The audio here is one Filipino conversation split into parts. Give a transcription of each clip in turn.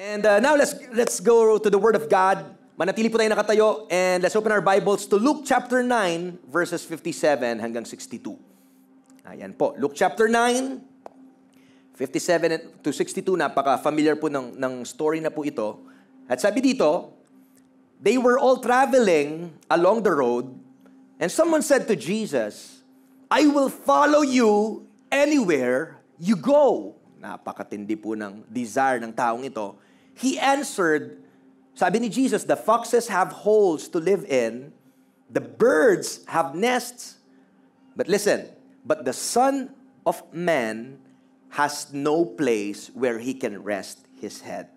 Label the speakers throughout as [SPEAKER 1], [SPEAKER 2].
[SPEAKER 1] And now let's go to the Word of God. Manatili po tayo nakatayo and let's open our Bibles to Luke chapter 9 verses 57 hanggang 62. Ayan po, Luke chapter 9, 57 to 62, napaka-familiar po ng story na po ito. At sabi dito, they were all traveling along the road and someone said to Jesus, I will follow you anywhere you go. Napakatindi po ng desire ng taong ito. He answered, sabi ni Jesus, the foxes have holes to live in, the birds have nests, but listen, but the Son of Man has no place where he can rest his head.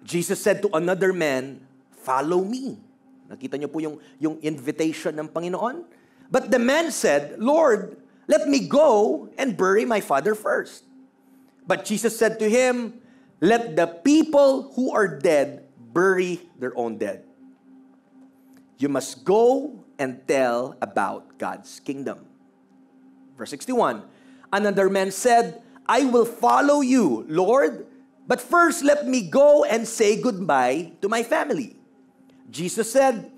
[SPEAKER 1] Jesus said to another man, follow me. Nakita niyo po yung invitation ng Panginoon? But the man said, Lord, let me go and bury my father first. But Jesus said to him, let the people who are dead bury their own dead. You must go and tell about God's kingdom. Verse 61, another man said, I will follow you, Lord, but first let me go and say goodbye to my family. Jesus said,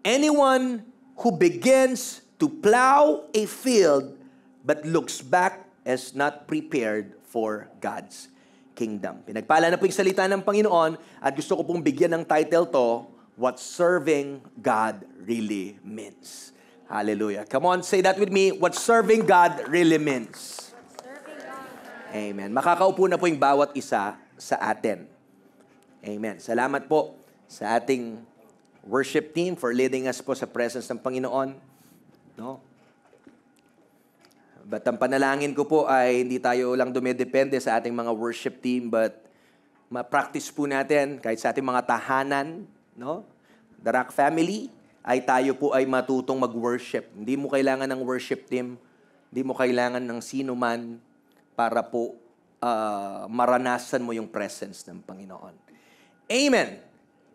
[SPEAKER 1] anyone who begins to plow a field but looks back is not prepared for God's kingdom. Pinagpala na po yung salita ng Panginoon at gusto ko pong bigyan ng title to, What Serving God Really Means. Hallelujah. Come on, say that with me. What serving God really means. Amen. Makakaupo na po yung bawat isa sa atin. Amen. Salamat po sa ating worship team for leading us po sa presence ng Panginoon. No? But ang panalangin ko po ay hindi tayo lang dumidepende sa ating mga worship team, but ma-practice po natin kahit sa ating mga tahanan, no? The Rock family, ay tayo po ay matutong mag-worship. Hindi mo kailangan ng worship team, hindi mo kailangan ng sino man para po maranasan mo yung presence ng Panginoon. Amen.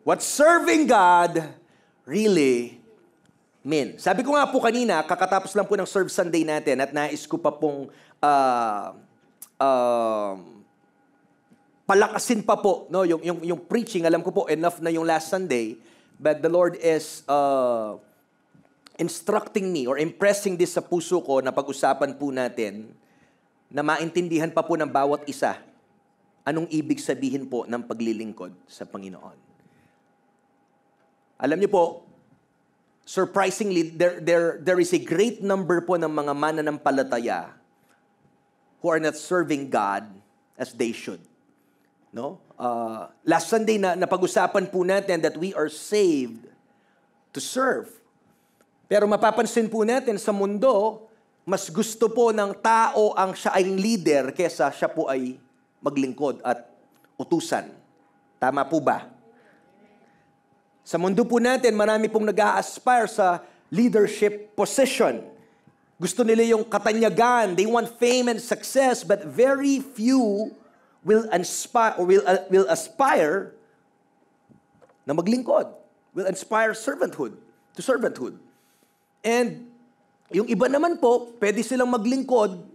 [SPEAKER 1] What serving God really mean. Sabi ko nga po kanina, kakatapos lang po ng Serve Sunday natin at nais ko pa pong palakasin pa po no yung preaching. Alam ko po enough na yung last Sunday, but the Lord is instructing me or impressing this sa puso ko na pag-usapan po natin na maintindihan pa po ng bawat isa anong ibig sabihin po ng paglilingkod sa Panginoon. Alam niyo po, surprisingly, there is a great number po ng mga mananampalataya who are not serving God as they should. No? Last Sunday na napag-usapan po natin that we are saved to serve. Pero mapapansin po natin sa mundo, mas gusto po ng tao ang siya ay leader kesa siya po ay maglingkod at utusan. Tama po ba? Sa mundo po natin, marami pong nag-a-aspire sa leadership position. Gusto nila yung katanyagan. They want fame and success, but very few will aspire na maglingkod. Will aspire to servanthood. And yung iba naman po, pwede silang maglingkod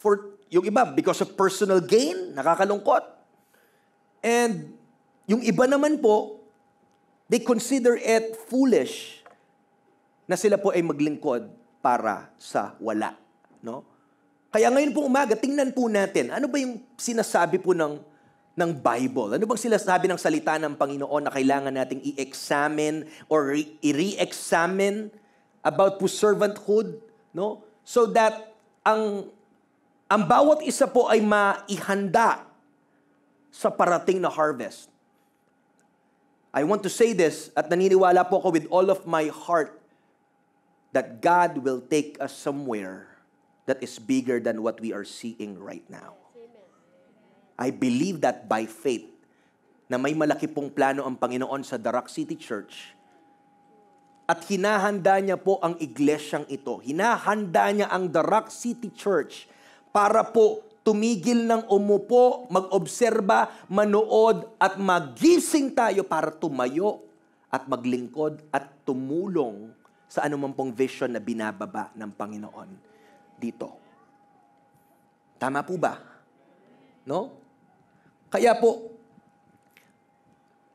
[SPEAKER 1] for yung iba because of personal gain, nakakalungkot. And yung iba naman po, they consider it foolish na sila po ay maglingkod para sa wala. No? Kaya ngayon po umaga, tingnan po natin, ano ba yung sinasabi po ng Bible? Ano bang sinasabi ng salita ng Panginoon na kailangan nating i-examine or i-re-examine about po servanthood? No? So that ang bawat isa po ay maihanda sa parating na harvest. I want to say this at naniniwala po ako with all of my heart that God will take us somewhere that is bigger than what we are seeing right now. I believe that by faith na may malaki pong plano ang Panginoon sa The Rock City Church at hinahanda niya po ang iglesyang ito. Hinahanda niya ang The Rock City Church para po tumigil ng umupo, mag-obserba, manood, at magising tayo para tumayo at maglingkod at tumulong sa anumang pong vision na binababa ng Panginoon dito. Tama po ba? No? Kaya po,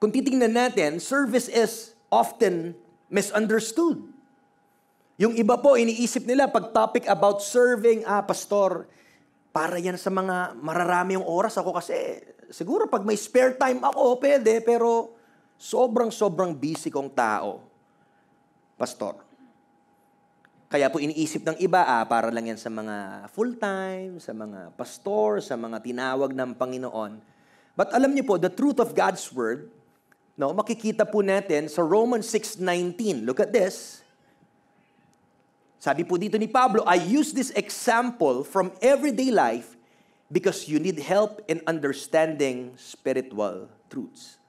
[SPEAKER 1] kung titingnan natin, service is often misunderstood. Yung iba po, iniisip nila pag topic about serving, pastor, para yan sa mga mararami yung oras ako kasi siguro pag may spare time ako, pwede, pero sobrang busy kong tao, pastor. Kaya po iniisip ng iba, para lang yan sa mga full-time, sa mga pastor, sa mga tinawag ng Panginoon. But alam niyo po, the truth of God's Word, no, makikita po natin sa Romans 6:19. Look at this. Sabi po dito ni Pablo, I use this example from everyday life because you need help in understanding spiritual truths.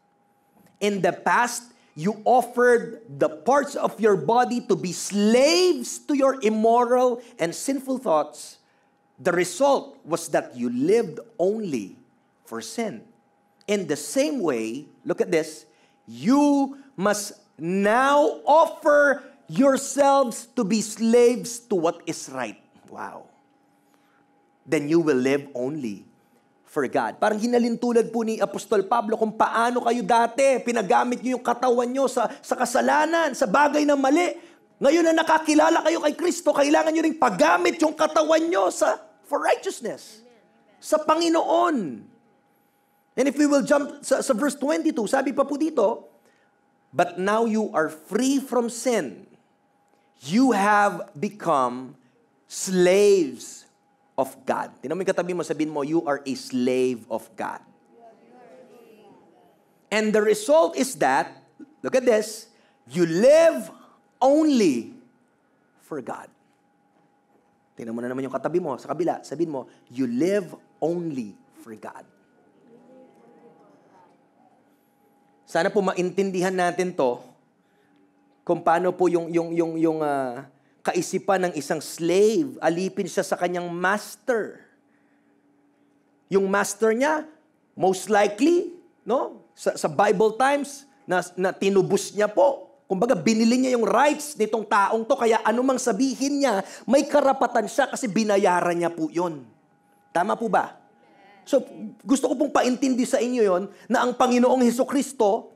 [SPEAKER 1] In the past, you offered the parts of your body to be slaves to your immoral and sinful thoughts. The result was that you lived only for sin. In the same way, look at this, you must now offer yourselves to be slaves to what is right. Wow. Then you will live only for God. Parang hinalintulad po ni Apostol Pablo kung paano kayo dati pinagamit niyo yung katawan niyo sa kasalanan, sa bagay na mali. Ngayon na nakakilala kayo kay Kristo, kailangan niyo ring paggamit yung katawan niyo for righteousness. Sa Panginoon. And if we will jump sa verse 22, sabi pa po dito, but now you are free from sin. You have become slaves of God. Tingnan mo yung katabi mo, sabihin mo, you are a slave of God. And the result is that, look at this, you live only for God. Tingnan mo na naman yung katabi mo, sa kabila, sabihin mo, you live only for God. Sana po maintindihan natin to, kung paano po yung kaisipan ng isang slave, alipin siya sa kanyang master. Yung master niya, most likely, no, sa Bible times, na tinubos niya po. Kumbaga, binili niya yung rights nitong taong to, kaya anumang sabihin niya, may karapatan siya kasi binayaran niya po yun. Tama po ba? So, gusto ko pong paintindi sa inyo yon na ang Panginoong Hesukristo,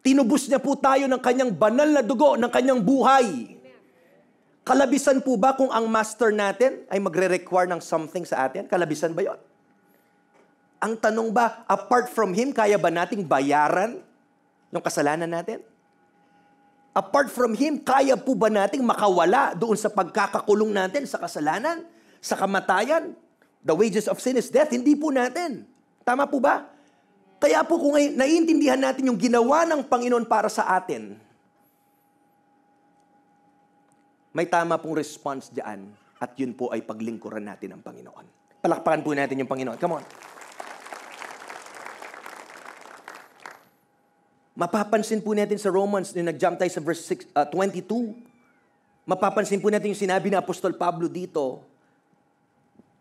[SPEAKER 1] tinubos niya po tayo ng kanyang banal na dugo, ng kanyang buhay. Kalabisan po ba kung ang master natin ay magre-require ng something sa atin? Kalabisan ba yon? Ang tanong ba, apart from Him, kaya ba nating bayaran yung kasalanan natin? Apart from Him, kaya po ba nating makawala doon sa pagkakakulong natin sa kasalanan, sa kamatayan? The wages of sin is death. Hindi po natin. Tama po ba? Kaya po kung naiintindihan natin yung ginawa ng Panginoon para sa atin, may tama pong response diyan at yun po ay paglingkuran natin ng Panginoon. Palakpakan po natin yung Panginoon. Come on. Mapapansin po natin sa Romans, nung nag-jump tayo sa verse 22, mapapansin po natin yung sinabi ng Apostol Pablo dito,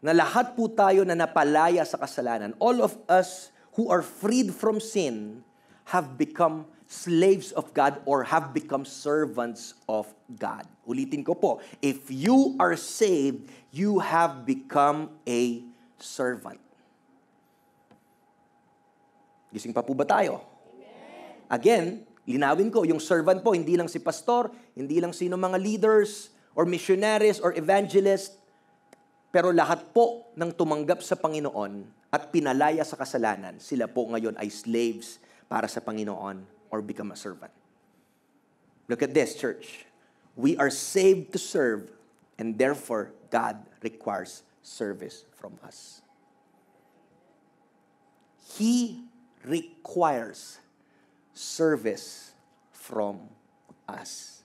[SPEAKER 1] na lahat po tayo na napalaya sa kasalanan, all of us who are freed from sin have become slaves of God or have become servants of God. Ulitin ko po, if you are saved, you have become a servant. Gising pa po ba tayo? Again, linawin ko, yung servant po, hindi lang si pastor, hindi lang sino mga leaders or missionaries or evangelists, pero lahat po ng tumanggap sa Panginoon at pinalaya sa kasalanan, sila po ngayon ay slaves para sa Panginoon or become a servant. Look at this, church. We are saved to serve, and therefore, God requires service from us. He requires service from us.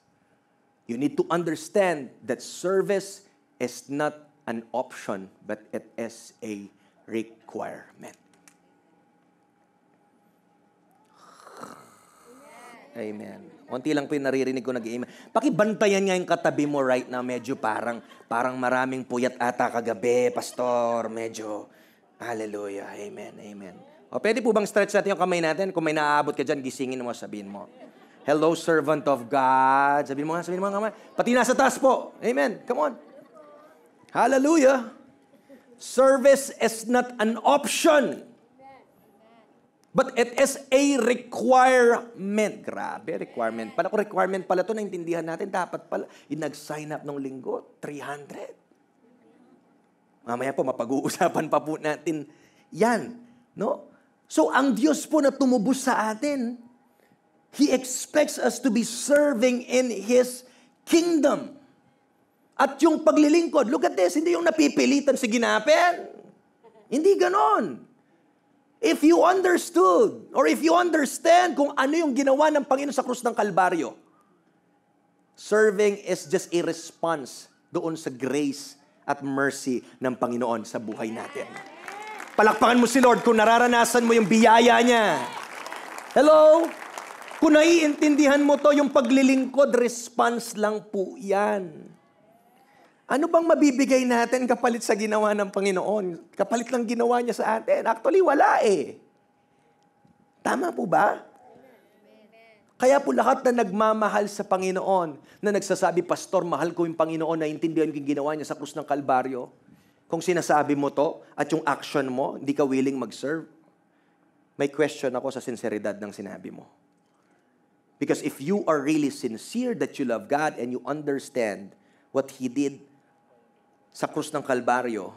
[SPEAKER 1] You need to understand that service is not an option, but it is a requirement. Amen. Unti lang po yung naririnig ko nag-amen. Pakibantayan nga yung katabi mo right now. Medyo parang maraming puyat ata kagabi, pastor. Medyo, hallelujah. Amen, amen. O, pwede po bang stretch natin yung kamay natin? Kung may naaabot ka dyan, gisingin mo, sabihin mo. Hello, servant of God. Sabihin mo nga kamay. Pati nasa taas po. Amen. Come on. Hallelujah. Service is not an option, But it is a requirement. Grabe, requirement. Pala kung requirement pala ito, naintindihan natin, dapat pala, yung nag-sign up ng linggo, 300. Mamaya po, mapag-uusapan pa po natin yan. No? So, ang Diyos po na tumubos sa atin, He expects us to be serving in His kingdom. At yung paglilingkod, look at this, hindi yung napipilitan si ginapin. Hindi ganon. If you understood, or if you understand kung ano yung ginawa ng Panginoon sa krus ng Kalbaryo, serving is just a response doon sa grace at mercy ng Panginoon sa buhay natin. Palakpakan mo si Lord kung nararanasan mo yung biyaya niya. Hello? Kung naiintindihan mo to, yung paglilingkod, response lang po yan. Ano bang mabibigay natin kapalit sa ginawa ng Panginoon? Kapalit lang ginawa niya sa atin. Actually, wala eh. Tama po ba? Kaya po lahat na nagmamahal sa Panginoon, na nagsasabi, Pastor, mahal ko yung Panginoon, naiintindihan ko yung ginawa niya sa krus ng Kalbaryo. Kung sinasabi mo to, at yung action mo, hindi ka willing mag-serve, may question ako sa sinseridad ng sinabi mo. Because if you are really sincere that you love God and you understand what He did sa krus ng Kalbaryo,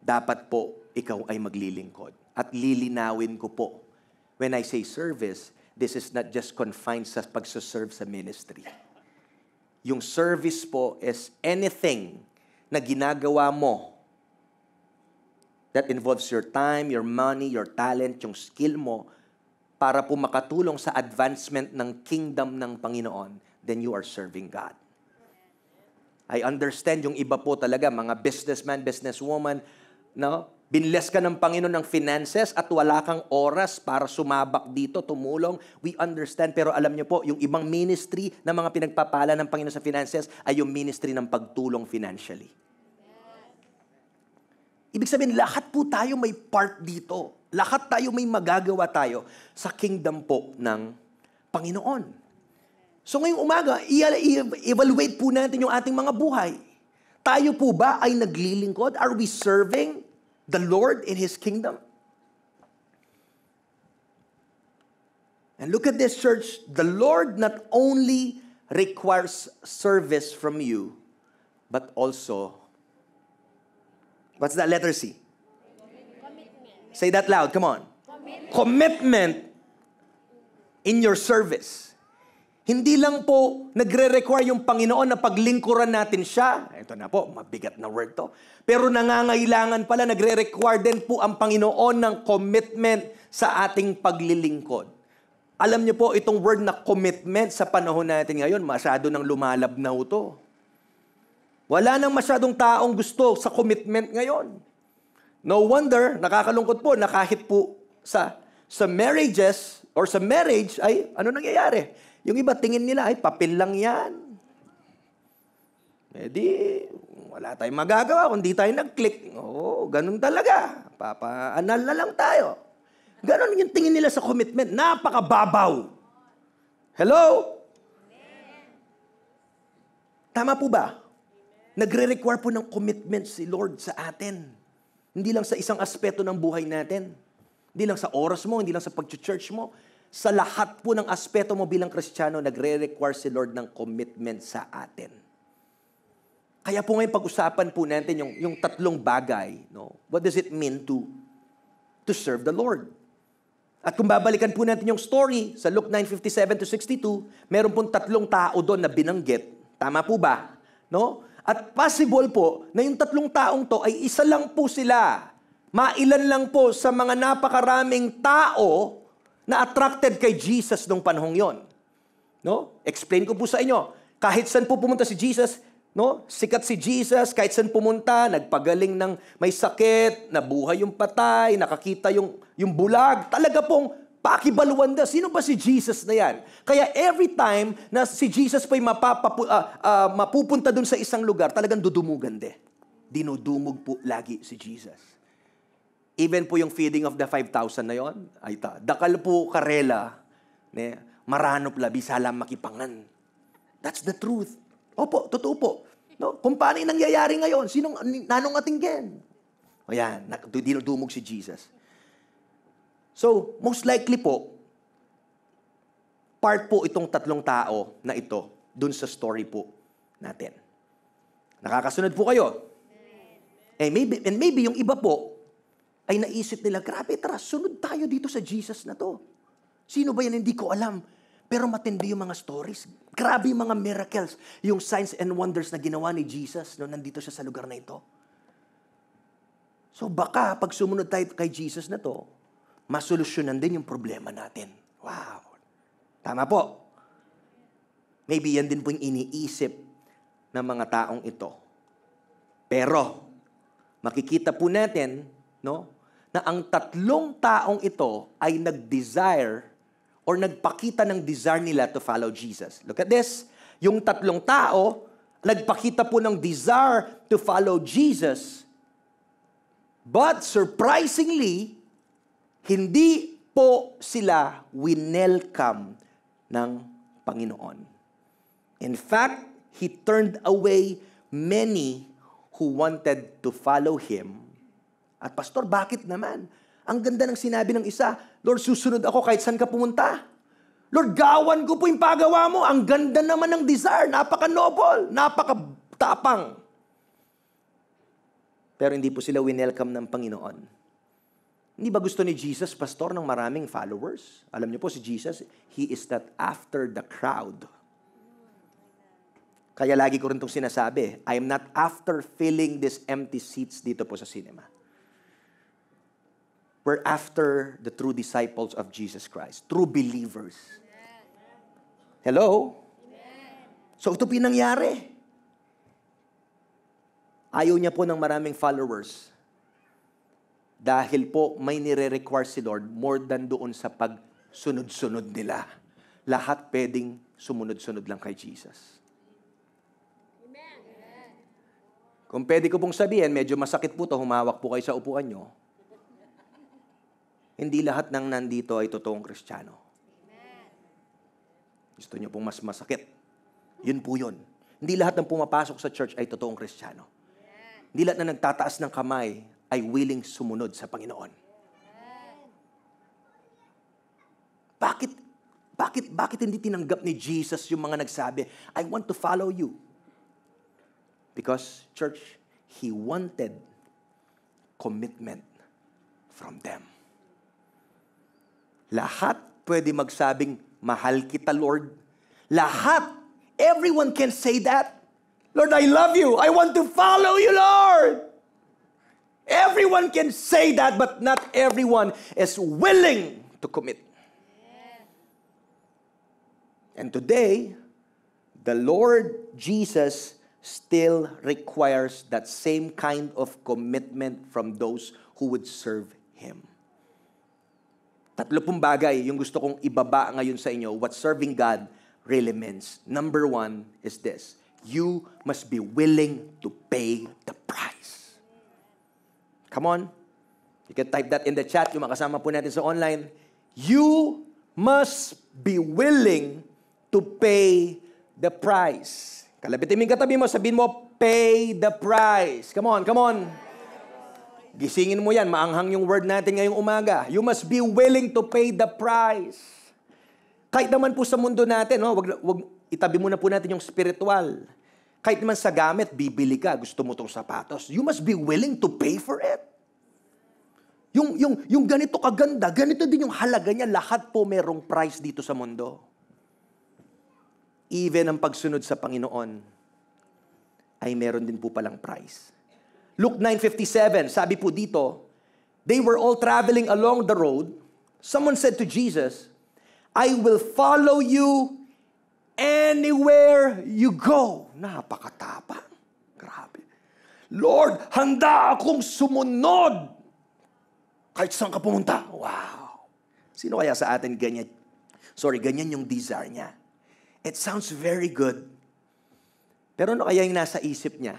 [SPEAKER 1] dapat po ikaw ay maglilingkod. At lilinawin ko po, when I say service, this is not just confined sa pagsaserve sa ministry. Yung service po is anything na ginagawa mo that involves your time, your money, your talent, yung skill mo, para po makatulong sa advancement ng kingdom ng Panginoon, then you are serving God. I understand yung iba po talaga, mga businessman, businesswoman, no? Binless ka ng Panginoon ng finances at wala kang oras para sumabak dito, tumulong. We understand, pero alam niyo po, yung ibang ministry na mga pinagpapala ng Panginoon sa finances ay yung ministry ng pagtulong financially. Ibig sabihin, lahat po tayo may part dito. Lahat tayo may magagawa tayo sa kingdom po ng Panginoon. So ngayong umaga, i-evaluate po natin yung ating mga buhay. Tayo po ba ay naglilingkod? Are we serving the Lord in His kingdom? And look at this, church. The Lord not only requires service from you, but also, what's that letter C? Commitment. Say that loud, come on. Commitment in your service. Hindi lang po nagre-require yung Panginoon na paglingkuran natin siya. Ito na po, mabigat na word to. Pero nangangailangan pala, nagre-require din po ang Panginoon ng commitment sa ating paglilingkod. Alam niyo po, itong word na commitment sa panahon natin ngayon, masyado nang lumalabnaw to. Wala nang masyadong taong gusto sa commitment ngayon. No wonder, nakakalungkot po na kahit po sa marriages or sa marriage, ay ano nangyayari? Yung iba tingin nila, ay papel lang yan. Eh di, wala tayong magagawa kung di tayo nag-click. Oo, ganun talaga. Papaanal na lang tayo. Ganun yung tingin nila sa commitment. Napakababaw. Hello? Tama po ba? Nagre-require po ng commitment si Lord sa atin. Hindi lang sa isang aspeto ng buhay natin. Hindi lang sa oras mo, hindi lang sa pag-church mo. Sa lahat po ng aspeto mo bilang Kristiyano, nagre-require si Lord ng commitment sa atin. Kaya po ngayon pag-usapan po natin yung tatlong bagay. No? What does it mean to serve the Lord? At kung babalikan po natin yung story sa Luke 9:57-62, meron pong tatlong tao doon na binanggit. Tama po ba? No? At possible po na yung tatlong taong to ay isa lang po sila. Mailan lang po sa mga napakaraming tao na attracted kay Jesus nung panahong yon. No? Explain ko po sa inyo. Kahit saan po pumunta si Jesus, no? Sikat si Jesus, kahit saan pumunta, nagpagaling ng may sakit, nabuhay yung patay, nakakita yung bulag. Talaga pong pakibaluanda. Sino ba si Jesus na yan? Kaya every time na si Jesus pa'y mapupunta dun sa isang lugar, talagang dudumugan dinudumog po lagi si Jesus. Even po yung feeding of the 5,000 na yon, ay dakal po karela, maranop labi salam makipangan. That's the truth. Opo, totoo po. No? Kung paano yung nangyayari ngayon, nanong atinggen? O yan, dinudumog si Jesus. So, most likely po, part po itong tatlong tao na ito dun sa story po natin. Nakakasunod po kayo? Maybe yung iba po ay naisip nila, grabe, tara, sunod tayo dito sa Jesus na to. Sino ba yan? Hindi ko alam. Pero matindi yung mga stories. Grabe yung mga miracles, yung signs and wonders na ginawa ni Jesus nung nandito siya sa lugar na ito. So baka pag sumunod tayo kay Jesus na to, masolusyonan din yung problema natin. Wow. Tama po. Maybe yan din po yung iniisip ng mga taong ito. Pero, makikita po natin, no, na ang tatlong taong ito ay nag-desire or nagpakita ng desire nila to follow Jesus. Look at this. Yung tatlong tao, nagpakita po ng desire to follow Jesus. But surprisingly, hindi po sila winelcome ng Panginoon. In fact, He turned away many who wanted to follow Him. At Pastor, bakit naman? Ang ganda ng sinabi ng isa, Lord, susunod ako kahit saan ka pumunta. Lord, gawan ko po yung pagawa mo. Ang ganda naman ng desire. Napaka-noble, napaka-tapang. Pero hindi po sila winelcome ng Panginoon. Hindi ba gusto ni Jesus, Pastor, ng maraming followers? Alam niyo po si Jesus, He is not after the crowd. Kaya lagi ko rin itong sinasabi, I am not after filling these empty seats dito po sa cinema. We're after the true disciples of Jesus Christ, true believers. Hello? So ito pinangyari. Ayaw niya po ng maraming followers dahil po may nire-require si Lord more than doon sa pagsunod-sunod nila. Lahat pwedeng sumunod-sunod lang kay Jesus. Kung pwede ko pong sabihin, medyo masakit po ito, humawak po kayo sa upuan nyo. Hindi lahat ng nandito ay totoong Kristiyano. Gusto nyo pong mas masakit. Yun po yun. Hindi lahat ng pumapasok sa church ay totoong Kristiyano. Hindi lahat na nagtataas ng kamay ay willing sumunod sa Panginoon. Bakit hindi tinanggap ni Jesus yung mga nagsabi, I want to follow you? Because, church, He wanted commitment from them. Lahat pwede magsabing, mahal kita, Lord. Lahat. Everyone can say that. Lord, I love you. I want to follow you, Lord. Everyone can say that, but not everyone is willing to commit. And today, the Lord Jesus still requires that same kind of commitment from those who would serve Him. Tatlo pong bagay yung gusto kong ibaba ngayon sa inyo, what serving God really means. Number one is this. You must be willing to pay the price. Come on. You can type that in the chat, yung makasama po natin sa online. You must be willing to pay the price. Kalabitin mo yung katabi mo, sabihin mo, pay the price. Come on, come on. Gisingin mo yan, maanghang yung word natin ngayong umaga. You must be willing to pay the price. Kahit naman po sa mundo natin, no, wag itabi muna po natin yung spiritual. Kahit naman sa gamit, bibili ka, gusto mo tong sapatos. You must be willing to pay for it. Yung ganito kaganda, ganito din yung halaga niya, lahat po merong price dito sa mundo. Even ang pagsunod sa Panginoon ay meron din po palang price. Luke 9:57, sabi po dito, they were all traveling along the road. Someone said to Jesus, I will follow you anywhere you go. Napakatapang. Grabe. Lord, handa akong sumunod kahit saan ka pumunta. Wow. Sino kaya sa atin ganyan? Ganyan yung desire niya. It sounds very good. Pero ano kaya yung nasa isip niya?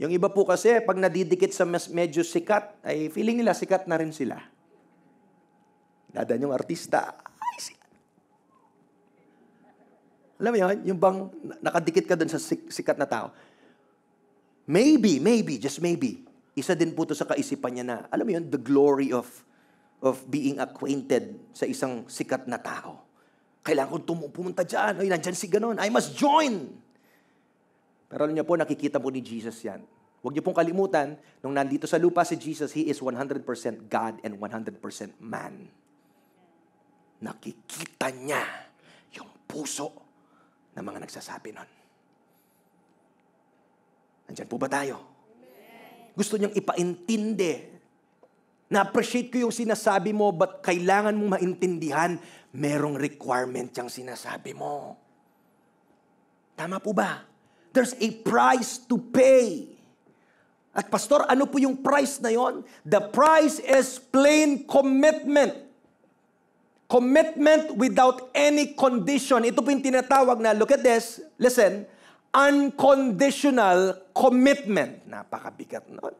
[SPEAKER 1] Yung iba po kasi, pag nadidikit sa medyo sikat, ay feeling nila sikat na rin sila. Dadan yung artista, ay sikat. Alam mo yun? Yung bang nakadikit ka dun sa sikat na tao. Maybe, just maybe, isa din po to sa kaisipan niya na, alam mo yun, the glory of of being acquainted sa isang sikat na tao. Kailangan kong pumunta dyan. Ay, nandyan si ganon. I must join. Pero alam niyo po, nakikita po ni Jesus yan. Huwag niyo pong kalimutan, nung nandito sa lupa si Jesus, He is 100% God and 100% man. Nakikita niya yung puso ng mga nagsasabi nun. Nandyan po ba tayo? Gusto niyang ipaintindi. Na-appreciate ko yung sinasabi mo, but kailangan mong maintindihan, merong requirement yung sinasabi mo. Tama po ba? There's a price to pay. At pastor, ano po yung price na yon? The price is plain commitment. Commitment without any condition. Ito po yung tinatawag na, look at this, listen, unconditional commitment. Napakabigat nun.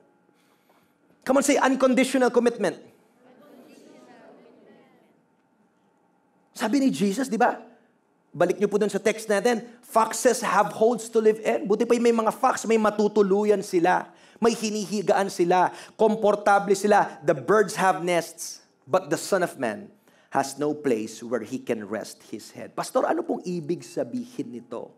[SPEAKER 1] Come on, say unconditional commitment. Sabi ni Jesus, di ba? Balik niyo po dun sa text natin, foxes have holes to live in. Buti pa may mga fox, may matutuluyan sila. May hinihigaan sila. Komportable sila. The birds have nests, but the Son of Man has no place where He can rest His head. Pastor, ano pong ibig sabihin nito?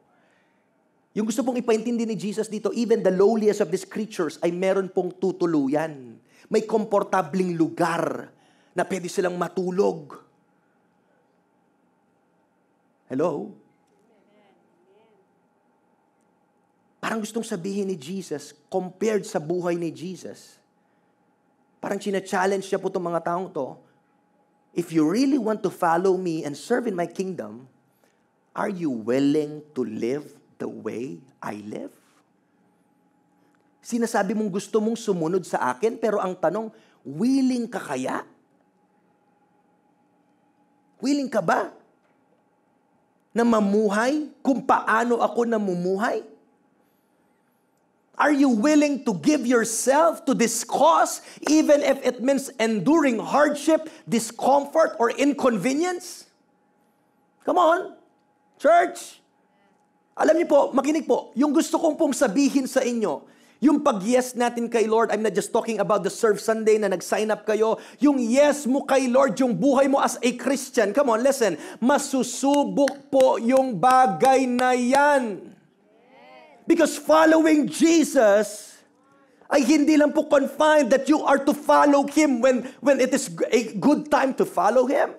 [SPEAKER 1] Yung gusto pong ipaintindi ni Jesus dito, even the lowliest of these creatures ay meron pong tutuluyan. May komportabling lugar na pwede silang matulog. Hello? Parang gustong sabihin ni Jesus, compared sa buhay ni Jesus, parang china-challenge siya po itong mga taong to, if you really want to follow me and serve in my kingdom, are you willing to live the way I live? Sinasabi mong gusto mong sumunod sa akin, pero ang tanong, willing ka kaya? Willing ka ba na mamuhay kung paano ako namumuhay? Are you willing to give yourself to this cause, even if it means enduring hardship, discomfort, or inconvenience? Come on, church. Alam niyo po, makinig po, yung gusto kong pong sabihin sa inyo, yung pag-yes natin kay Lord, I'm not just talking about the Serve Sunday na nag-sign up kayo, yung yes mo kay Lord, yung buhay mo as a Christian, come on, listen, masusubok po yung bagay na yan. Because following Jesus ay hindi lang po confined that you are to follow Him when it is a good time to follow Him.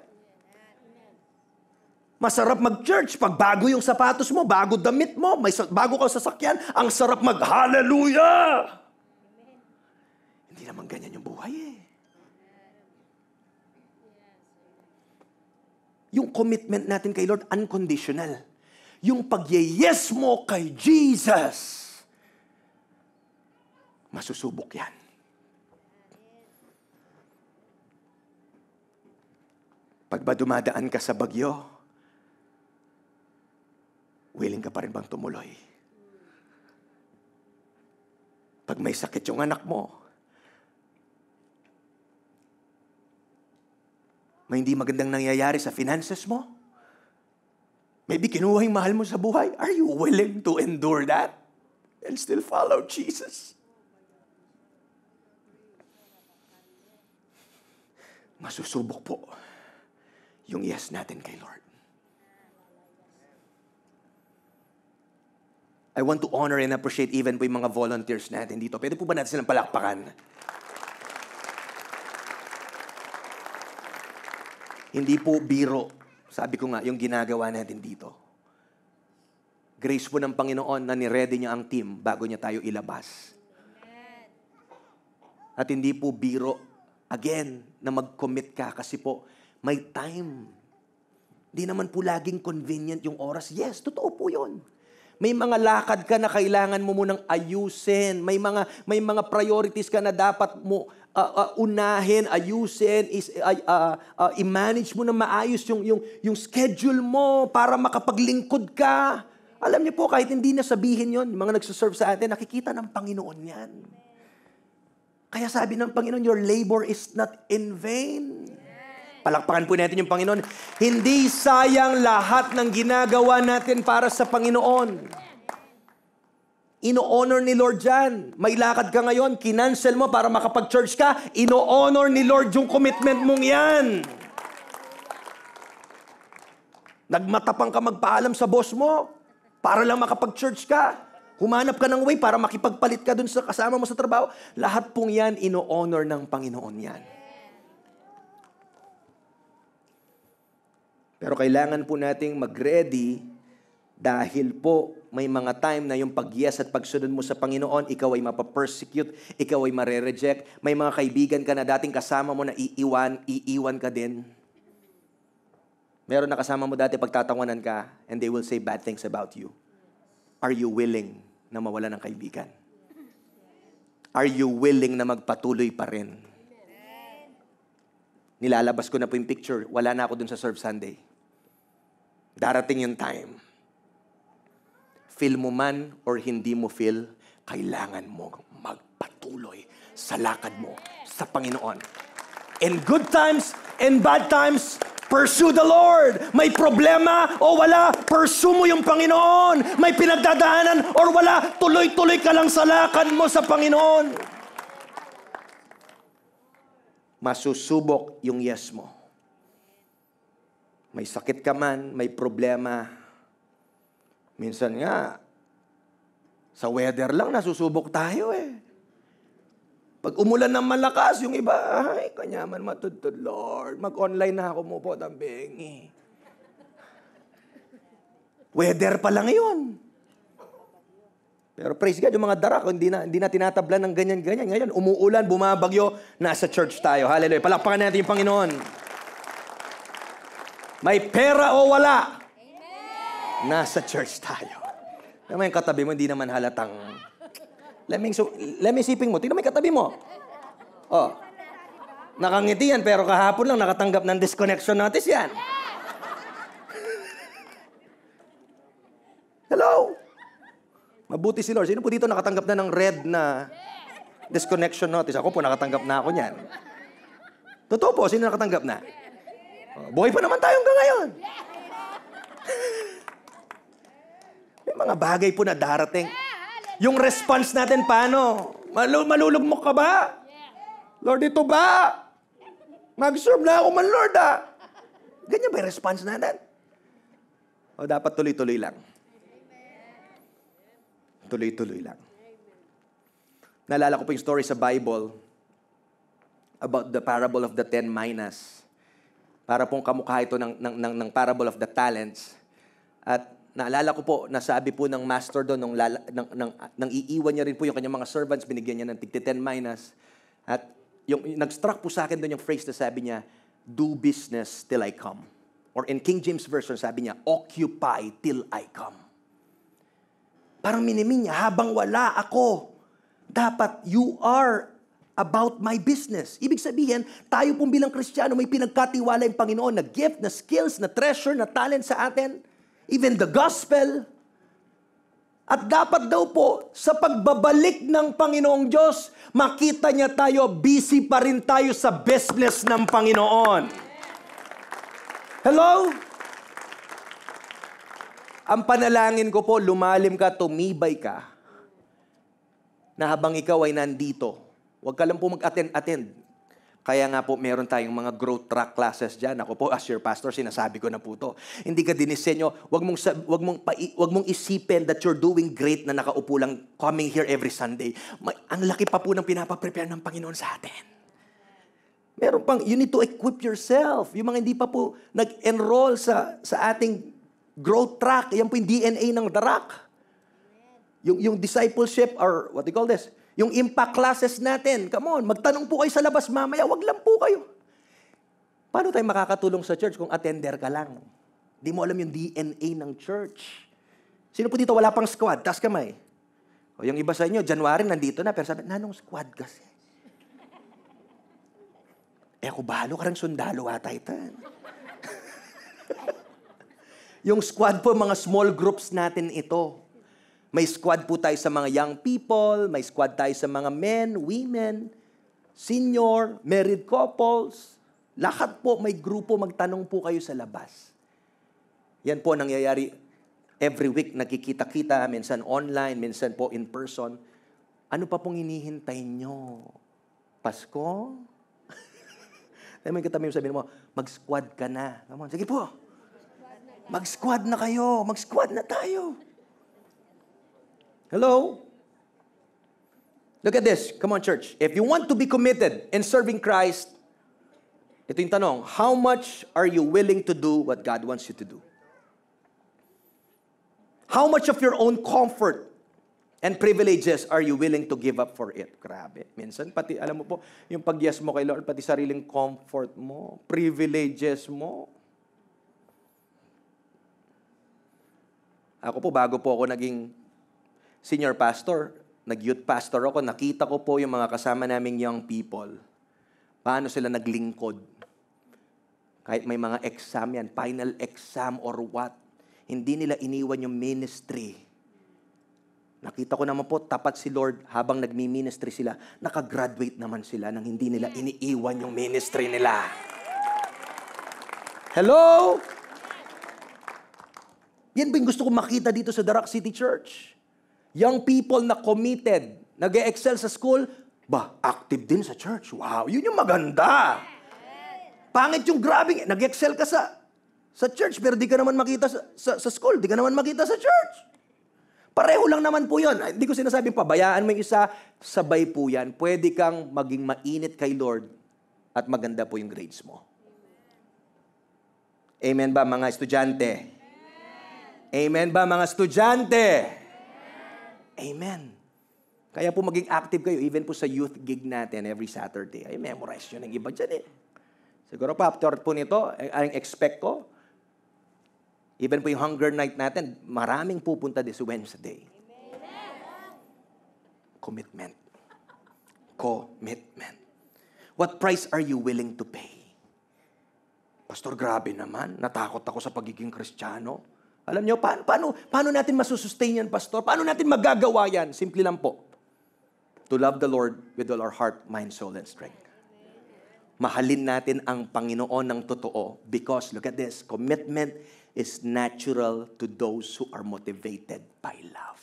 [SPEAKER 1] Masarap mag-church pag bago yung sapatos mo, bago damit mo, may bago kang sasakyan, ang sarap mag-hallelujah! Hindi naman ganyan yung buhay eh. Yung commitment natin kay Lord, unconditional. Yung pag-yes mo kay Jesus, masusubok yan. Pag ba dumadaan ka sa bagyo, willing ka pa rin bang tumuloy? Pag may sakit yung anak mo, may hindi magandang nangyayari sa finances mo, maybe kinuha yung mahal mo sa buhay, are you willing to endure that and still follow Jesus? Masusubok po yung yes natin kay Lord. I want to honor and appreciate even po yung mga volunteers natin dito. Pwede po ba natin silang palakpakan? Hindi po biro. Sabi ko nga, yung ginagawa natin dito. Grace po ng Panginoon na ni-ready niya ang team bago niya tayo ilabas. At hindi po biro, again, na mag-commit ka kasi po, may time. Hindi naman po laging convenient yung oras. Yes, totoo po yun. May mga lakad ka na kailangan mo munang ayusin. May mga priorities ka na dapat mo unahin, ayusin, i-manage mo na maayos yung schedule mo para makapaglingkod ka. Alam niyo po, kahit hindi na sabihin yon, yung mga nagsuserve sa atin, nakikita ng Panginoon yan. Kaya sabi ng Panginoon, your labor is not in vain. Palakpakan po natin yung Panginoon. Hindi sayang lahat ng ginagawa natin para sa Panginoon. Ino-honor ni Lord yan. May lakad ka ngayon, kinancel mo para makapag-church ka, ino-honor ni Lord yung commitment mong yan. Nagmatapang ka magpaalam sa boss mo para lang makapag-church ka. Humanap ka ng way para makipagpalit ka dun sa kasama mo sa trabaho. Lahat pong yan, ino-honor ng Panginoon yan. Pero kailangan po nating mag-ready dahil po may mga time na yung pag-yes at pagsunod mo sa Panginoon, ikaw ay mapapersecute, ikaw ay marereject. May mga kaibigan ka na dating kasama mo na iiwan ka din. Meron na kasama mo dati pagtatawanan ka and they will say bad things about you. Are you willing na mawala ng kaibigan? Are you willing na magpatuloy pa rin? Nilalabas ko na po yung picture. Wala na ako dun sa Serve Sunday. Darating yung time. Feel mo man or hindi mo feel, kailangan mo magpatuloy sa lakad mo sa Panginoon. In good times, in bad times, pursue the Lord. May problema o wala, pursue mo yung Panginoon. May pinagdadaanan or wala, tuloy-tuloy ka lang sa lakad mo sa Panginoon. Masusubok yung yes mo. May sakit ka man, may problema. Minsan nga, sa weather lang nasusubok tayo eh. Pag umulan ng malakas, yung iba, ay, kanyaman matutod, Lord. Mag-online na ako mo po, tambengi. Weather pa lang yun. Pero praise God, yung mga darak, hindi na tinatablan ng ganyan-ganyan. Ngayon, umuulan, bumabagyo, nasa church tayo. Hallelujah. Palakpakan natin yung Panginoon. May pera o wala, nasa church tayo. Naman yung katabi mo, hindi naman halatang... Leming siping mo. Tingnan mo yung katabi mo. Oh. Nakangiti yan, pero kahapon lang nakatanggap ng disconnection notice yan. Hello? Mabuti si Lord. Sino po dito nakatanggap na ng red na disconnection notice? Ako po, nakatanggap na ako niyan. Totoo po, sino nakatanggap na? Oh, buhay pa naman tayo hanggang ngayon. May mga bagay po na darating. Yung response natin, paano? Malulugmok ka ba? Lord, ito ba? Mag-serve na ako man, Lord, ah. Ganyan ba yung response natin? O dapat tuloy-tuloy lang? Tuloy-tuloy lang. Naalala ko po yung story sa Bible about the parable of the 10 minas. Para pong kamukha ito ng parable of the talents. At naalala ko po, nasabi po ng master doon, nang iiwan niya rin po yung kanyang mga servants, binigyan niya ng tig 10 minas. At yung nag-struck po sa akin doon yung phrase na sabi niya, do business till I come. Or in King James Version, sabi niya, occupy till I come. Parang minimin niya, habang wala ako, dapat you are about my business. Ibig sabihin, tayo pong bilang Kristiyano, may pinagkatiwala yung Panginoon na gift, na skills, na treasure, na talent sa atin. Even the gospel. At dapat daw po, sa pagbabalik ng Panginoong Diyos, makita niya tayo, busy pa rin tayo sa business ng Panginoon. Hello? Ang panalangin ko po, lumalim ka, tumibay ka, na habang ikaw ay nandito, huwag ka lang po mag-attend. Kaya nga po, meron tayong mga growth track classes dyan. Ako po, as your pastor, sinasabi ko na po to. Hindi ka dinisenyo, wag mong isipin that you're doing great na nakaupo lang coming here every Sunday. Ang laki pa po ng pinapaprepare ng Panginoon sa atin. Meron pang, you need to equip yourself. Yung mga hindi pa po nag-enroll sa ating growth track, yan po yung DNA ng darak. Yung discipleship, or what do you call this? Yung impact classes natin, come on, magtanong po kayo sa labas mamaya, wag lang po kayo. Paano tayo makakatulong sa church kung attender ka lang? Di mo alam yung DNA ng church. Sino po dito wala pang squad? Taas kamay. O yung iba sa inyo, January nandito na, pero sabi, nanong squad kasi? Ako bahalo, karang sundalo ata ito. Yung squad po, mga small groups natin ito. May squad po tayo sa mga young people, may squad tayo sa mga men, women, senior, married couples. Lahat po may grupo, magtanong po kayo sa labas. Yan po nangyayari. every week nakikita-kita, minsan online, minsan po in person. Ano pa pong hinihintay nyo? Pasko? Alam mo yung katabi mo, sabihin mo, mag-squad ka na. Come on, sige po. Mag-squad na kayo. Mag-squad na tayo. Hello? Look at this. Come on, church. If you want to be committed in serving Christ, ito yung tanong, how much are you willing to do what God wants you to do? How much of your own comfort and privileges are you willing to give up for it? Grabe. Minsan, pati, alam mo po, yung pag-yes mo kay Lord, pati sariling comfort mo, privileges mo. Ako po, bago po ako naging senior pastor, nag-youth pastor ako, nakita ko po yung mga kasama naming young people. Paano sila naglingkod? Kahit may mga exam yan, final exam or what, hindi nila iniwan yung ministry. Nakita ko naman po, tapat si Lord habang nagmi-ministry sila, nakagraduate naman sila nang hindi nila iniiwan yung ministry nila. Hello? Yan ba yung gusto ko makita dito sa Darak City Church? Young people na committed, nag-excel sa school, active din sa church. Wow, yun yung maganda. Pangit yung grabing, nag-excel ka sa church, pero di ka naman makita sa school, di ka naman makita sa church. Pareho lang naman po yun. Hindi ko sinasabing pabayaan mo yung isa, sabay po yan. Pwede kang maging mainit kay Lord at maganda po yung grades mo. Amen ba mga estudyante? Amen ba mga estudyante? Amen. Kaya po maging active kayo, even po sa youth gig natin every Saturday. Ay, memorize yun ng iba dyan eh. Siguro pa, after po nito, ang expect ko, even po yung hunger night natin, maraming pupunta this Wednesday. Amen. Commitment. Commitment. What price are you willing to pay? Pastor, grabe naman. Natakot ako sa pagiging Kristiyano. Alam niyo, paano natin masusustain yan, Pastor? Paano natin magagawa yan? Simple lang po. To love the Lord with all our heart, mind, soul, and strength. Mahalin natin ang Panginoon ng totoo because, look at this, commitment is natural to those who are motivated by love.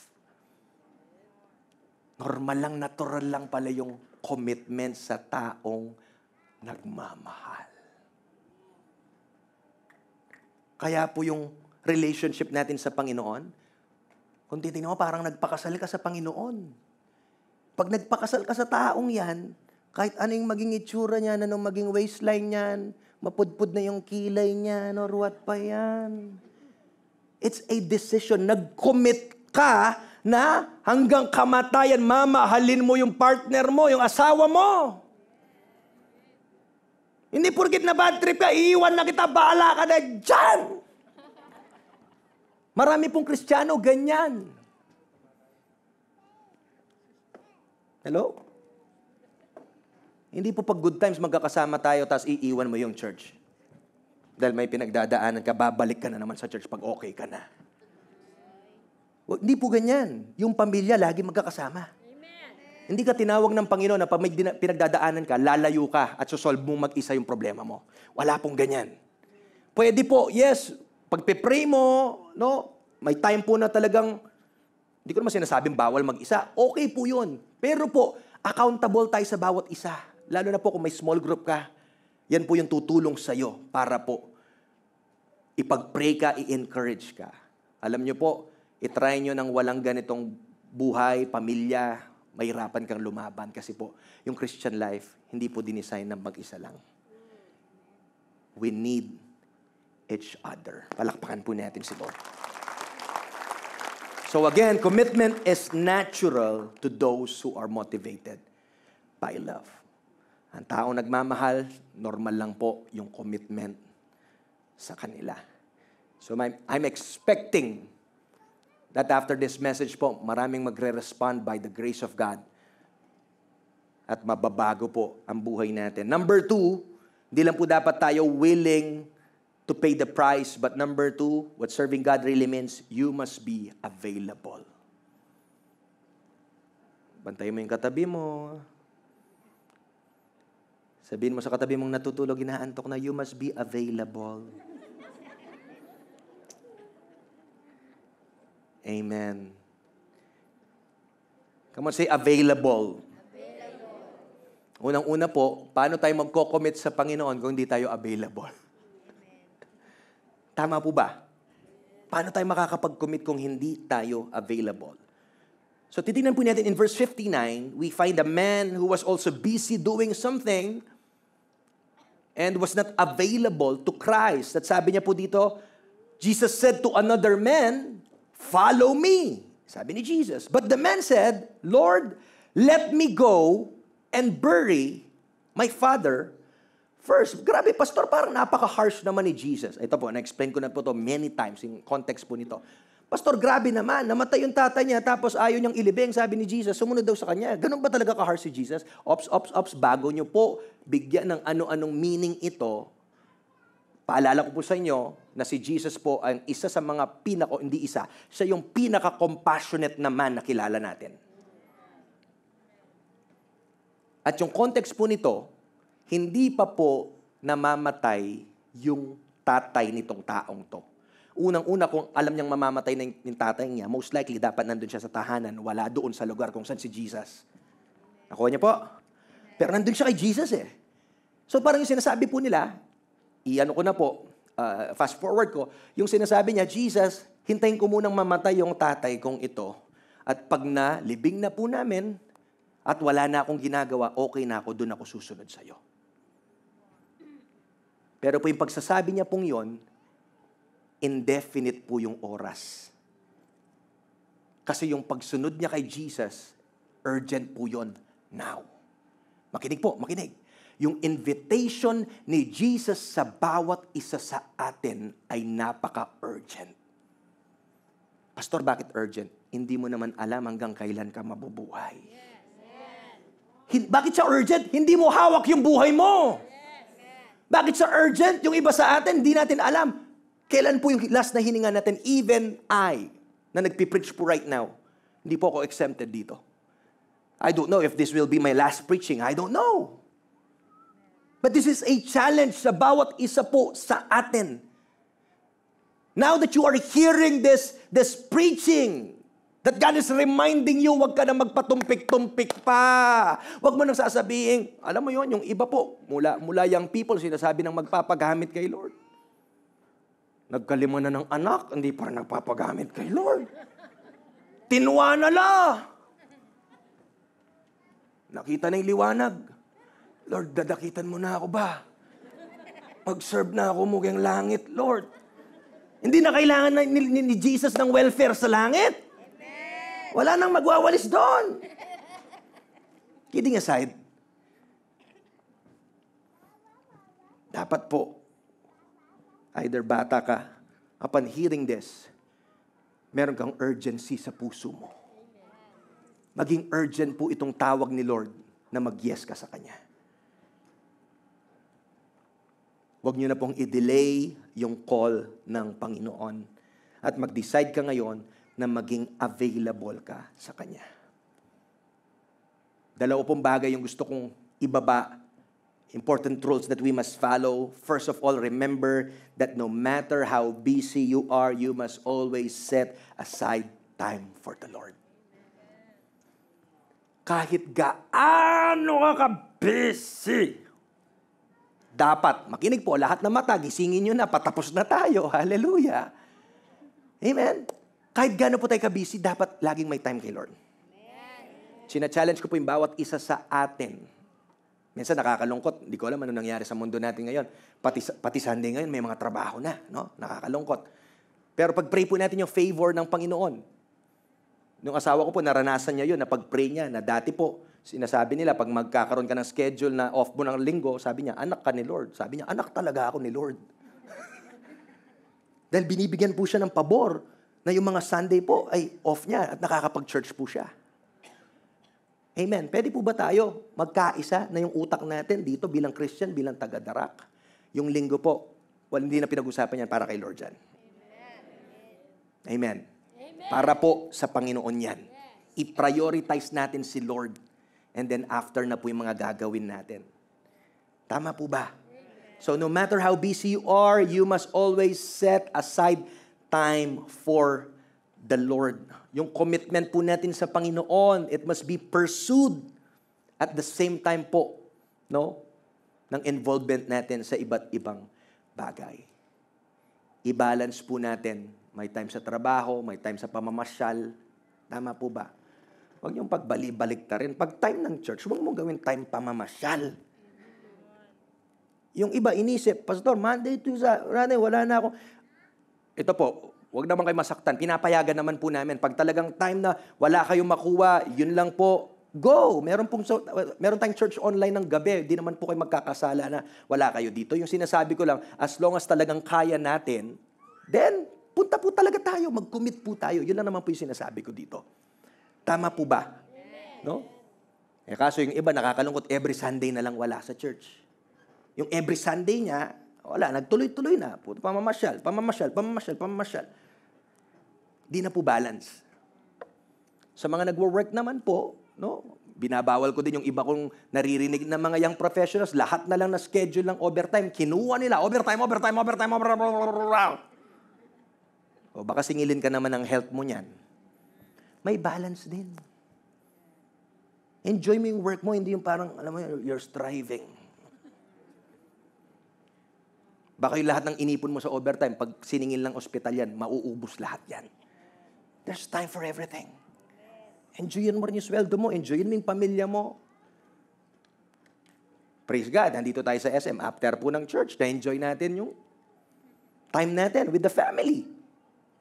[SPEAKER 1] Normal lang, natural lang pala yung commitment sa taong nagmamahal. Kaya po yung relationship natin sa Panginoon, kung titignan mo, parang nagpakasal ka sa Panginoon. Pag nagpakasal ka sa taong yan, kahit anong maging itsura niyan, anong maging waistline niyan, mapudpud na yung kilay niyan, or what pa yan. It's a decision. Nag-commit ka na hanggang kamatayan, mamahalin mo yung partner mo, yung asawa mo. Hindi porkit na bad trip ka, iiwan na kita, bahala ka na dyan. Marami pong Kristiyano ganyan. Hello? Hindi po pag good times magkakasama tayo tapos iiwan mo yung church. Dahil may pinagdadaanan ka, babalik ka na naman sa church pag okay ka na. Hindi po ganyan. Yung pamilya lagi magkakasama. Amen. Hindi ka tinawag ng Panginoon na pag may pinagdadaanan ka, lalayo ka at susolve mo mag-isa yung problema mo. Wala pong ganyan. Pwede po, yes, pagpe-pray mo, no? May time po na talagang, hindi ko naman sinasabing bawal mag-isa. Okay po yun. Pero po, accountable tayo sa bawat isa. Lalo na po kung may small group ka, yan po yung tutulong sa'yo para po ipag-pray ka, i-encourage ka. Alam nyo po, itry nyo nang walang ganitong buhay, pamilya, mahirapan kang lumaban. Kasi po, yung Christian life, hindi po dinesign ng mag-isa lang. We need each other. Palakpakan po natin si Lord. So again, commitment is natural to those who are motivated by love. Ang taong nagmamahal, normal lang po yung commitment sa kanila. So I'm expecting that after this message po, maraming magre-respond by the grace of God at mababago po ang buhay natin. Number 2, hindi lang po dapat tayo willing to pay the price, but number 2, what serving God really means, you must be available. Bantayan mo yung katabi mo. Sabihin mo sa katabi mong natutulog, inaantok na, you must be available. Amen. Come on, say available. Unang-una po, paano tayo magko-commit sa Panginoon kung hindi tayo available? Tama po ba? Paano tayo makakapag-commit kung hindi tayo available? So titignan po natin in verse 59, we find a man who was also busy doing something and was not available to Christ. At sabi niya po dito, Jesus said to another man, "Follow me." Sabi ni Jesus. But the man said, "Lord, let me go and bury my father first." Grabe, pastor, parang napaka-harsh naman ni Jesus. Ito po, na-explain ko na po to many times, yung context po nito. Pastor, grabe naman, namatay yung tatay niya, tapos ayaw niyang ilibing, sabi ni Jesus, sumunod daw sa kanya. Ganun ba talaga ka-harsh si Jesus? Ops, bago niyo po bigyan ng ano-anong meaning ito, paalala ko po sa inyo na si Jesus po ang isa sa mga hindi isa, siya yung pinaka-compassionate naman na kilala natin. At yung context po nito, hindi pa po namamatay yung tatay nitong taong to. Unang-una, kung alam niyang mamamatay na yung tatay niya, most likely dapat nandun siya sa tahanan, wala doon sa lugar kung saan si Jesus. Nakuha niya po? Pero nandun siya kay Jesus eh. So parang yung sinasabi po nila, ko na po, fast forward ko, yung sinasabi niya, Jesus, hintayin ko munang mamatay yung tatay kong ito. At pag libing na po namin, at wala na akong ginagawa, okay na ako, doon ako susunod sa'yo. Pero po yung pagsasabi niya pong yon, indefinite po yung oras. Kasi yung pagsunod niya kay Jesus, urgent po yon now. Makinig po, makinig. Yung invitation ni Jesus sa bawat isa sa atin ay napaka-urgent. Pastor, bakit urgent? Hindi mo naman alam hanggang kailan ka mabubuhay. Bakit siya urgent? Hindi mo hawak yung buhay mo. Bakit siya urgent? Yung iba sa atin, hindi natin alam. Kailan po yung last na hininga natin? Even I, na nagpipreach po right now, hindi po ako exempted dito. I don't know if this will be my last preaching. I don't know. But this is a challenge sa bawat isa po sa atin. Now that you are hearing this preaching, that God is reminding you, huwag ka na magpatumpik-tumpik pa. Huwag mo nang sasabihin, alam mo yon, yung iba po, mula young people, sinasabi ng magpapagamit kay Lord. Nagkalima na ng anak, hindi pa rin nagpapagamit kay Lord. Tinuwa na la. Nakita na yung liwanag. Lord, dadakitan mo na ako ba? Mag-serve na ako mugang langit, Lord. Hindi na kailangan ni Jesus ng welfare sa langit. Wala nang magwawalis doon. Kidding aside, dapat po, either bata ka, upon hearing this, meron kang urgency sa puso mo. Maging urgent po itong tawag ni Lord na mag-yes ka sa Kanya. Huwag niyo na pong i-delay yung call ng Panginoon at mag-decide ka ngayon na maging available ka sa Kanya. Dalawa pong bagay yung gusto kong ibaba. Important rules that we must follow. First of all, remember that no matter how busy you are, you must always set aside time for the Lord. Kahit gaano ka busy, dapat, makinig po, lahat na mata, gisingin nyo na, patapos na tayo. Hallelujah. Amen. Kahit gaano po tayo ka-busy, dapat laging may time kay Lord. Sina-challenge ko po yung bawat isa sa atin. Minsan nakakalungkot. Hindi ko alam ano nangyari sa mundo natin ngayon. Pati Sunday ngayon, may mga trabaho na. No? Nakakalungkot. Pero pag-pray po natin yung favor ng Panginoon. Nung asawa ko po, naranasan niya yun, na pag-pray niya, na dati po, sinasabi nila, pag magkakaroon ka ng schedule na off mo ng linggo, sabi niya, anak ka ni Lord. Sabi niya, anak talaga ako ni Lord. Dahil binibigyan po siya ng pabor na yung mga Sunday po ay off niya at nakakapag-church po siya. Amen. Pwede po ba tayo magkaisa na yung utak natin dito bilang Christian, bilang taga-Darak? Yung linggo po, hindi na pinag-usapan yan para kay Lord yan. Amen. Amen. Para po sa Panginoon yan. I-prioritize natin si Lord and then after na po yung mga gagawin natin. Tama po ba? So no matter how busy you are, you must always set aside time for the Lord. Yung commitment po natin sa Panginoon, it must be pursued at the same time po, no? Ng involvement natin sa iba't ibang bagay. I-balance po natin. May time sa trabaho, may time sa pamamasyal. Tama po ba? Huwag niyong pagbalik ta rin. Pag time ng church, huwag mong gawin time pamamasyal. Yung iba inisip, Pastor, Monday, Tuesday, wala na ako. Ito po, huwag naman kayo masaktan. Pinapayagan naman po namin. Pag talagang time na wala kayong makuha, yun lang po, go! Meron tayong church online ng gabi. Di naman po kayo magkakasala na wala kayo dito. Yung sinasabi ko lang, as long as talagang kaya natin, then, punta po talaga tayo. Mag-commit po tayo. Yun lang naman po yung sinasabi ko dito. Tama po ba? No? Kaso yung iba nakakalungkot, every Sunday na lang wala sa church. Yung every Sunday niya, wala, nagtuloy-tuloy na. Pamamasyal. Di na po balance. Sa mga nagwo-work naman po, no, binabawal ko din yung iba kong naririnig na mga young professionals, lahat na lang na schedule ng overtime, kinuha nila, overtime. O baka singilin ka naman ng health mo niyan. May balance din. Enjoy mo yung work mo, hindi yung parang, alam mo, you're striving. Baka yung lahat ng inipon mo sa overtime, pag siningil ng ospital yan, mauubos lahat yan. There's time for everything. Enjoyin mo rin yung sweldo mo, enjoyin mo yung pamilya mo. Praise God, nandito tayo sa SM. After po ng church, na-enjoy natin yung time natin with the family.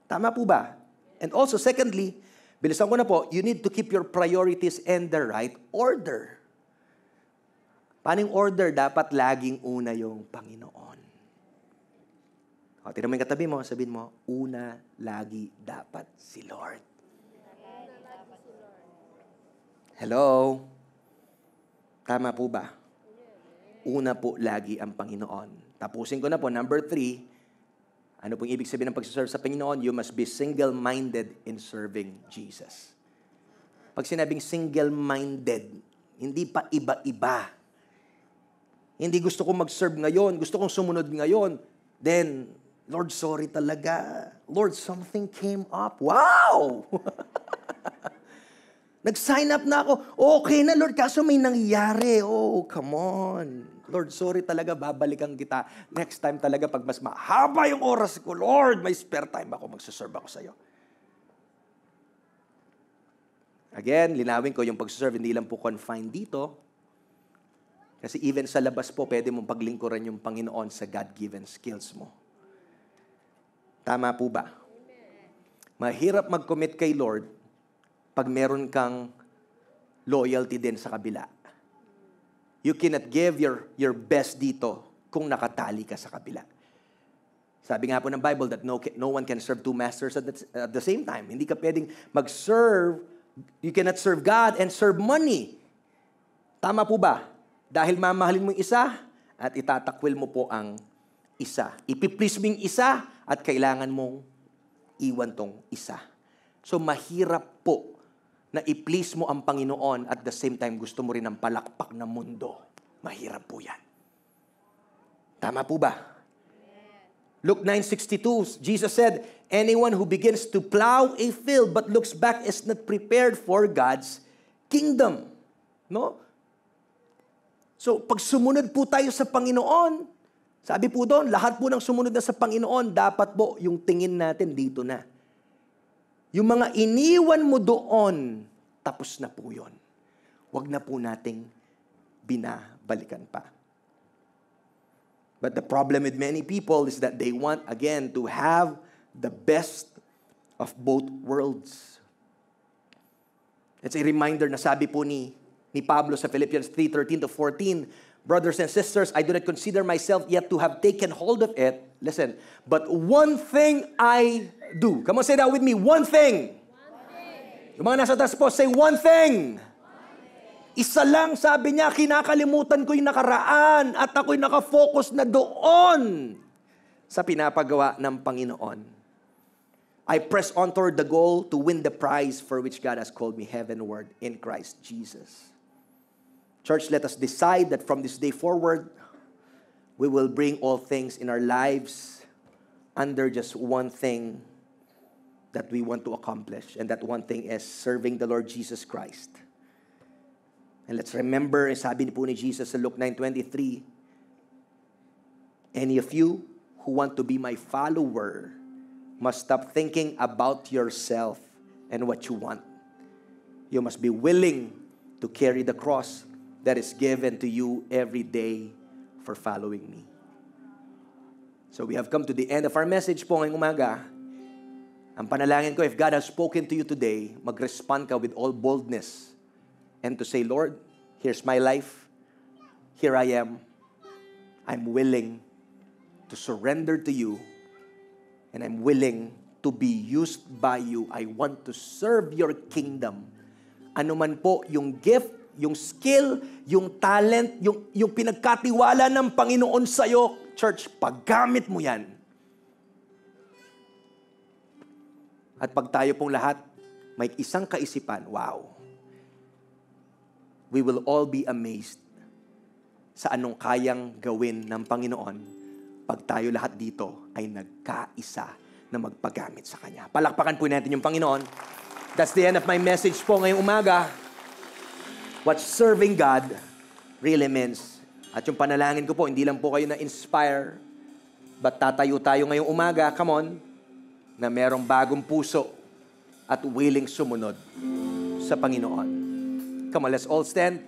[SPEAKER 1] Tama po ba? And also, secondly, bilisan ko na po, you need to keep your priorities in the right order. Paano yung order? Dapat laging una yung Panginoon. O, tignan mo yung katabi mo, sabihin mo, una, lagi, dapat si Lord. Hello? Tama po ba? Una po, lagi ang Panginoon. Tapusin ko na po, number 3, ano pong ibig sabihin ng pagsiserve sa Panginoon? You must be single-minded in serving Jesus. Pag sinabing single-minded, hindi pa iba-iba. Hindi gusto kong mag-serve ngayon, gusto kong sumunod ngayon. Then, Lord, sorry talaga. Lord, something came up. Wow! Nag-sign up na ako. Okay na, Lord, kaso may nangyari. Oh, come on. Lord, sorry talaga, babalikan kita. Next time talaga, pag mas mahaba yung oras ko, Lord, may spare time ako, magsaserve ako sa'yo. Again, linawin ko yung pagsaserve, hindi lang po confined dito. Kasi even sa labas po, pwede mong paglingkuran yung Panginoon sa God-given skills mo. Tama po ba? Mahirap mag-commit kay Lord pag meron kang loyalty din sa kabila. You cannot give your best dito kung nakatali ka sa kabila. Sabi nga po ng Bible that no one can serve two masters at the same time. Hindi ka pwedeng mag-serve, you cannot serve God and serve money. Tama po ba? Dahil mamahalin mo yung isa at itatakwil mo po ang isa. Ipiplease mo yung isa at kailangan mong iwan tong isa. So mahirap po na i-please mo ang Panginoon at the same time gusto mo rin ng palakpak na mundo. Mahirap po yan. Tama po ba? Luke 9:62, Jesus said, anyone who begins to plow a field but looks back is not prepared for God's kingdom. No? So, pag sumunod po tayo sa Panginoon, sabi po doon, lahat po ng sumunod na sa Panginoon, dapat po yung tingin natin dito na. Yung mga iniwan mo doon, tapos na po yun. Huwag na po nating binabalikan pa. But the problem with many people is that they want, again, to have the best of both worlds. It's a reminder na sabi po ni Pablo sa Philippians 3:13-14, brothers and sisters, I do not consider myself yet to have taken hold of it. Listen, but one thing I do. Come on, say that with me. One thing. Yung mga nasa taas po, say one thing. Isa lang, sabi niya, kinakalimutan ko yung nakaraan at ako'y nakafocus na doon sa pinapagawa ng Panginoon. I press on toward the goal to win the prize for which God has called me heavenward in Christ Jesus. Church, let us decide that from this day forward, we will bring all things in our lives under just one thing that we want to accomplish. And that one thing is serving the Lord Jesus Christ. And let's remember, sabi po ni Jesus sa Luke 9:23, any of you who want to be my follower must stop thinking about yourself and what you want. You must be willing to carry the cross that is given to you every day for following me. So we have come to the end of our message po ngayong umaga. Ang panalangin ko, if God has spoken to you today, mag-respond ka with all boldness and to say, Lord, here's my life. Here I am. I'm willing to surrender to you, and I'm willing to be used by you. I want to serve your kingdom. Ano man po yung gift, yung skill, yung talent, yung pinagkatiwala ng Panginoon sa'yo, church, paggamit mo yan. At pag tayo pong lahat, may isang kaisipan, wow, we will all be amazed sa anong kayang gawin ng Panginoon pag tayo lahat dito ay nagkaisa na magpagamit sa Kanya. Palakpakan po natin yung Panginoon. That's the end of my message po ngayong umaga. What serving God really means. At yung panalangin ko po, hindi lang po kayo na-inspire, but tatayo tayo ngayong umaga, come on, na merong bagong puso at willing sumunod sa Panginoon. Come on, let's all stand.